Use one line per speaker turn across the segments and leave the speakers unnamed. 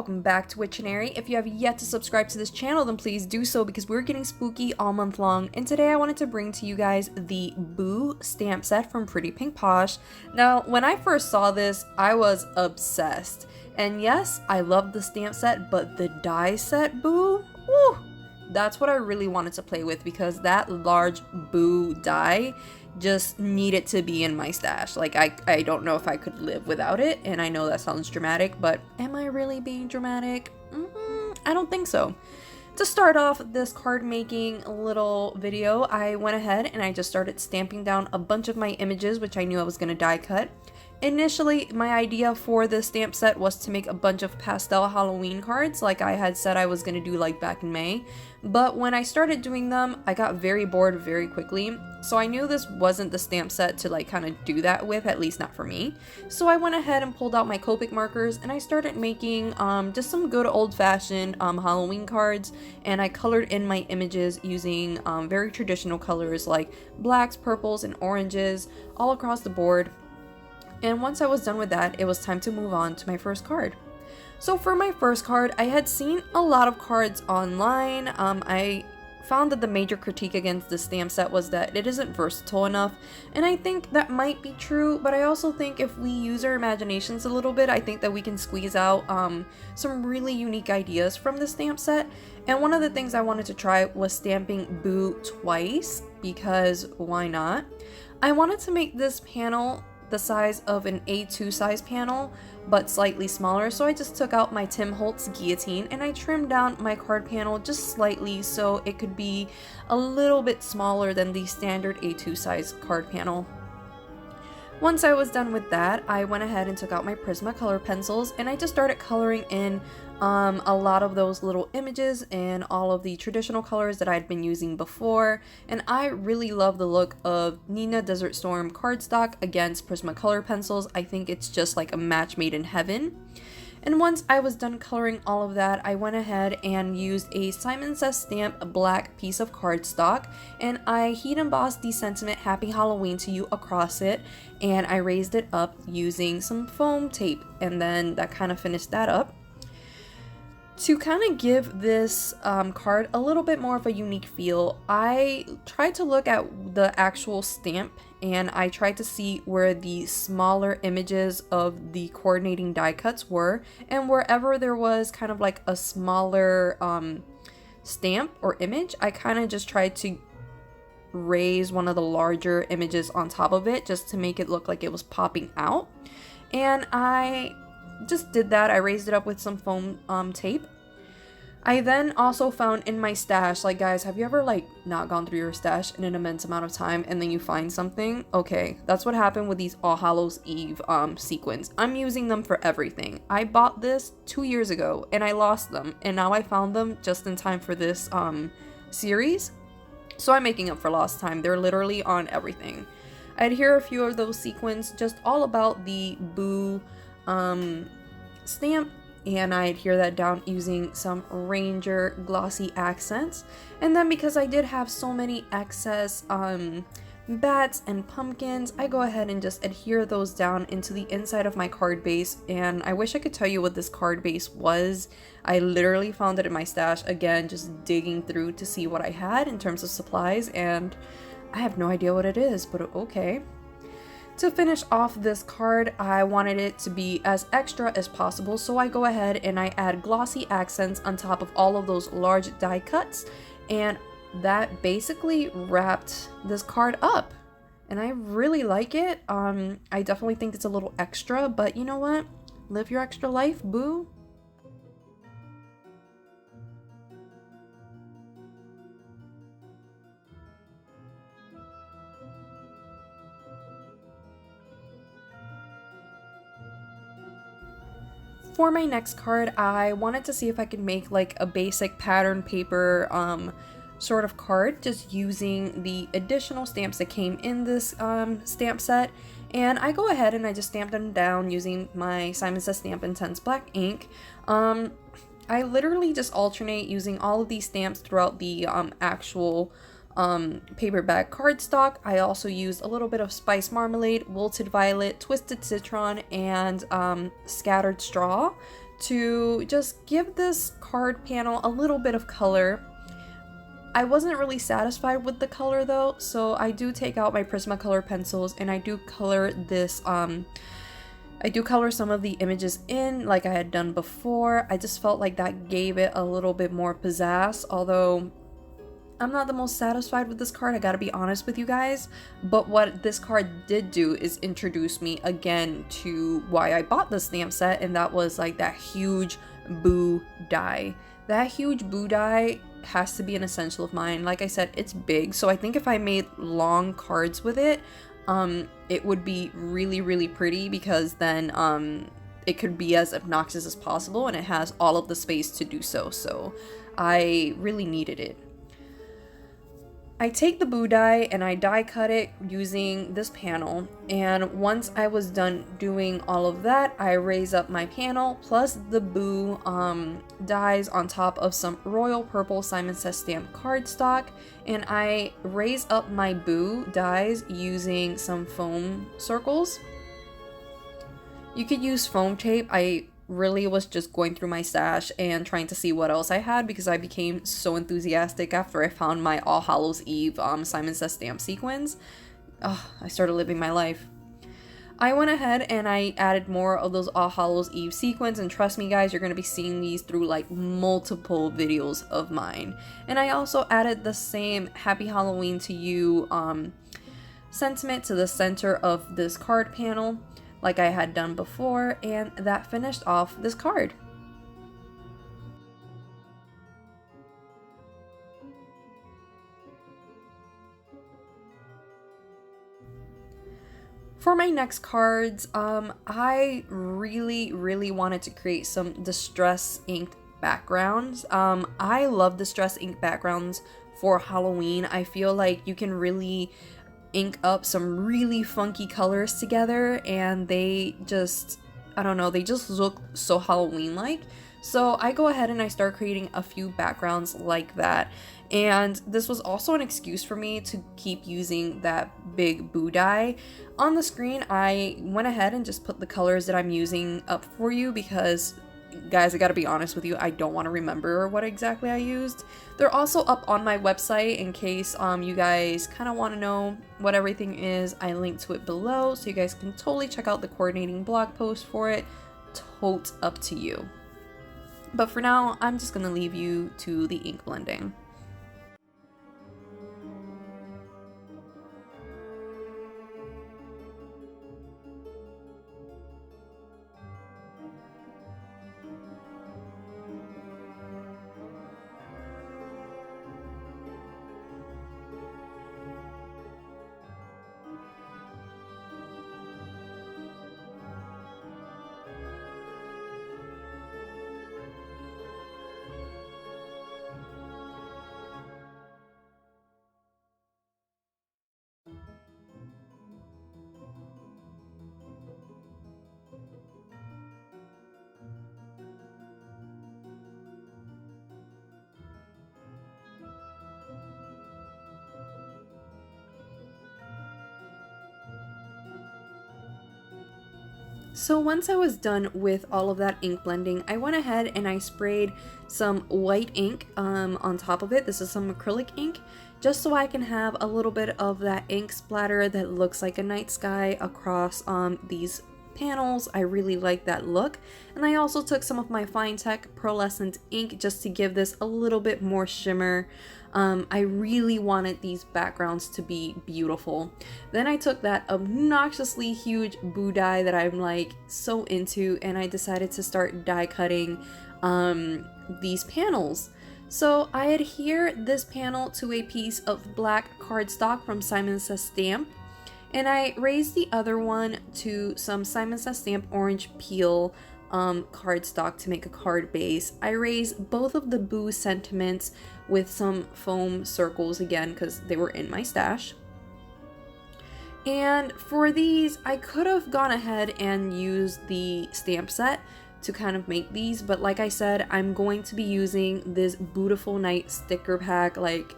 welcome back to Witchtionery. If you have yet to subscribe to this channel, then please do so because we're getting spooky all month long. And today I wanted to bring to you guys the Boo stamp set from Pretty Pink Posh. Now, when I first saw this, I was obsessed. And yes, I love the stamp set, but the die set Boo? Woo! That's what I really wanted to play with because that large Boo die just needed to be in my stash. Like, I don't know if I could live without it, and I know that sounds dramatic, but am I really being dramatic? I don't think so. To start off this card making little video, I went ahead and I just started stamping down a bunch of my images, which I knew I was going to die cut. Initially, my idea for this stamp set was to make a bunch of pastel Halloween cards like I had said I was going to do like back in May, but when I started doing them, I got very bored very quickly, so I knew this wasn't the stamp set to like kind of do that with, at least not for me. So I went ahead and pulled out my Copic markers and I started making just some good old-fashioned Halloween cards, and I colored in my images using very traditional colors like blacks, purples, and oranges all across the board. And once I was done with that, it was time to move on to my first card. So for my first card, I had seen a lot of cards online. I found that the major critique against the stamp set was that it isn't versatile enough, and I think that might be true, but I also think if we use our imaginations a little bit, I think that we can squeeze out some really unique ideas from the stamp set. And one of the things I wanted to try was stamping Boo twice, because why not? I wanted to make this panel the size of an A2 size panel, but slightly smaller, so I just took out my Tim Holtz guillotine and I trimmed down my card panel just slightly so it could be a little bit smaller than the standard A2 size card panel. Once I was done with that, I went ahead and took out my Prismacolor pencils and I just started coloring in a lot of those little images and all of the traditional colors that I'd been using before. And I really love the look of Neenah Desert Storm cardstock against Prismacolor pencils. I think it's just like a match made in heaven. And once I was done coloring all of that, I went ahead and used a Simon Says Stamp black piece of cardstock, and I heat embossed the sentiment Happy Halloween to You across it, and I raised it up using some foam tape, and then that kind of finished that up. To kind of give this card a little bit more of a unique feel, I tried to look at the actual stamp and I tried to see where the smaller images of the coordinating die cuts were, and wherever there was kind of like a smaller stamp or image, I kind of just tried to raise one of the larger images on top of it just to make it look like it was popping out. And I just did that. I raised it up with some foam tape. I then also found in my stash, like guys, have you ever like not gone through your stash in an immense amount of time and then you find something? Okay, that's what happened with these All Hallows Eve sequins. I'm using them for everything. I bought this 2 years ago and I lost them, and now I found them just in time for this series. So I'm making up for lost time. They're literally on everything. I had here a few of those sequins just all about the Boo stamp, and I adhere that down using some Ranger Glossy accents. And then because I did have so many excess bats and pumpkins, I go ahead and just adhere those down into the inside of my card base. And I wish I could tell you what this card base was. I literally found it in my stash, again just digging through to see what I had in terms of supplies, and I have no idea what it is, but okay. To finish off this card, I wanted it to be as extra as possible, so I go ahead and I add glossy accents on top of all of those large die cuts, and that basically wrapped this card up. And I really like it. I definitely think it's a little extra, but you know what? Live your extra life, Boo. For my next card, I wanted to see if I could make like a basic pattern paper sort of card, just using the additional stamps that came in this stamp set. And I go ahead and I just stamp them down using my Simon Says Stamp Intense black ink. I literally just alternate using all of these stamps throughout the actual paperback cardstock. I also used a little bit of Spice Marmalade, Wilted Violet, Twisted Citron, and Scattered Straw to just give this card panel a little bit of color. I wasn't really satisfied with the color though, so I do take out my Prismacolor pencils and I do color this, I do color some of the images in like I had done before. I just felt like that gave it a little bit more pizzazz, although I'm not the most satisfied with this card, I gotta be honest with you guys. But what this card did do is introduce me again to why I bought the stamp set, and that was like that huge boo die. That huge boo die has to be an essential of mine. Like I said, it's big, so I think if I made long cards with it, it would be really pretty, because then it could be as obnoxious as possible, and it has all of the space to do so. So I really needed it. I take the boo die and I die cut it using this panel, and once I was done doing all of that, I raise up my panel plus the boo dies on top of some royal purple Simon Says stamp cardstock, and I raise up my boo dies using some foam circles. You could use foam tape. I really was just going through my stash and trying to see what else I had, because I became so enthusiastic after I found my All Hallows Eve Simon Says stamp sequins. I started living my life. I went ahead and I added more of those All Hallows Eve sequins, and trust me guys, you're going to be seeing these through like multiple videos of mine. And I also added the same Happy Halloween to You sentiment to the center of this card panel, like I had done before, and that finished off this card. For my next cards, I really wanted to create some distress inked backgrounds. I love distress ink backgrounds for Halloween. I feel like you can really ink up some really funky colors together, and they just, I don't know, they just look so Halloween-like. So I go ahead and I start creating a few backgrounds like that. And this was also an excuse for me to keep using that big boo die. On the screen, I went ahead and just put the colors that I'm using up for you, because guys, I gotta be honest with you, I don't want to remember what exactly I used. They're also up on my website in case you guys kind of want to know what everything is. I linked to it below, so you guys can totally check out the coordinating blog post for it. Totes up to you. But for now, I'm just gonna leave you to the ink blending. So once I was done with all of that ink blending, I went ahead and I sprayed some white ink on top of it. This is some acrylic ink, just so I can have a little bit of that ink splatter that looks like a night sky across these panels. I really like that look. And I also took some of my Fine Tech pearlescent ink just to give this a little bit more shimmer. I really wanted these backgrounds to be beautiful. Then I took that obnoxiously huge boo die that I'm like so into, and I decided to start die cutting these panels. So I adhere this panel to a piece of black cardstock from Simon Says Stamp, and I raised the other one to some Simon Says Stamp orange peel cardstock to make a card base. I raised both of the boo sentiments with some foam circles again because they were in my stash. And for these, I could have gone ahead and used the stamp set to kind of make these, but like I said, I'm going to be using this Bootiful Night sticker pack like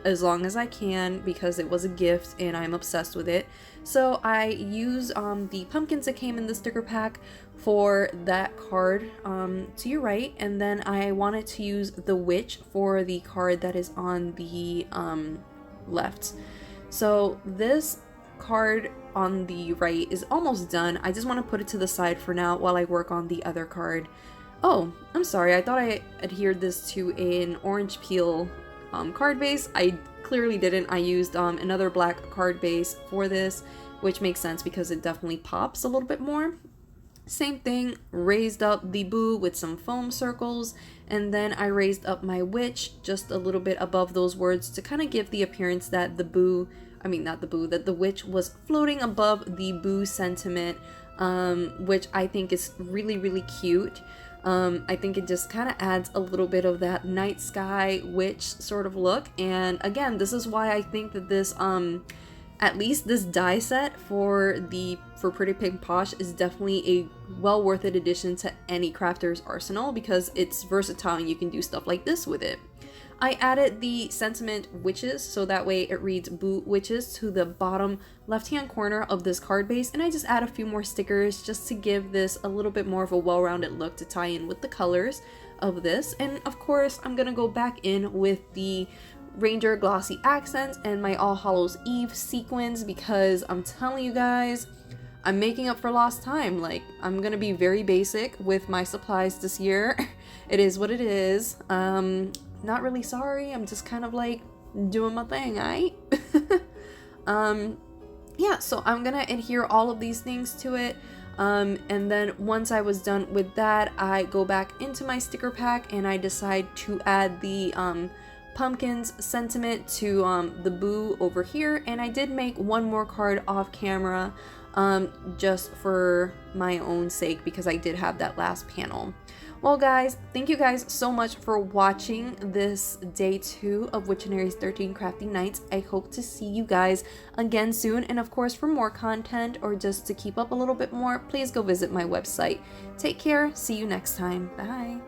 as long as I can because it was a gift and I'm obsessed with it. So I use the pumpkins that came in the sticker pack for that card to your right, and then I wanted to use the witch for the card that is on the left. So this card on the right is almost done. I just want to put it to the side for now while I work on the other card. Oh, I'm sorry, I thought I adhered this to an orange peel card base. I clearly didn't. I used another black card base for this, which makes sense because it definitely pops a little bit more. Same thing, raised up the boo with some foam circles, and then I raised up my witch just a little bit above those words to kind of give the appearance that the boo, I mean not the boo, that the witch was floating above the boo sentiment, which I think is really, really cute. I think it just kind of adds a little bit of that night sky witch sort of look, and again, this is why I think that this, at least this die set for Pretty Pink Posh is definitely a well worth it addition to any crafter's arsenal because it's versatile and you can do stuff like this with it. I added the sentiment witches so that way it reads Boo Witches to the bottom left hand corner of this card base, and I just add a few more stickers just to give this a little bit more of a well-rounded look to tie in with the colors of this. And of course I'm gonna go back in with the Ranger Glossy accents and my All Hallows Eve sequins because I'm telling you guys, I'm making up for lost time. Like, I'm gonna be very basic with my supplies this year. It is what it is. Not really sorry, I'm just kind of like doing my thing, aight? Yeah, so I'm gonna adhere all of these things to it. And then once I was done with that, I go back into my sticker pack and I decide to add the pumpkins sentiment to the boo over here, and I did make one more card off camera just for my own sake because I did have that last panel. Well guys, thank you guys so much for watching this day 2 of Witchtionary's 13 Crafty Nights. I hope to see you guys again soon, and of course for more content or just to keep up a little bit more, please go visit my website. Take care, see you next time, bye!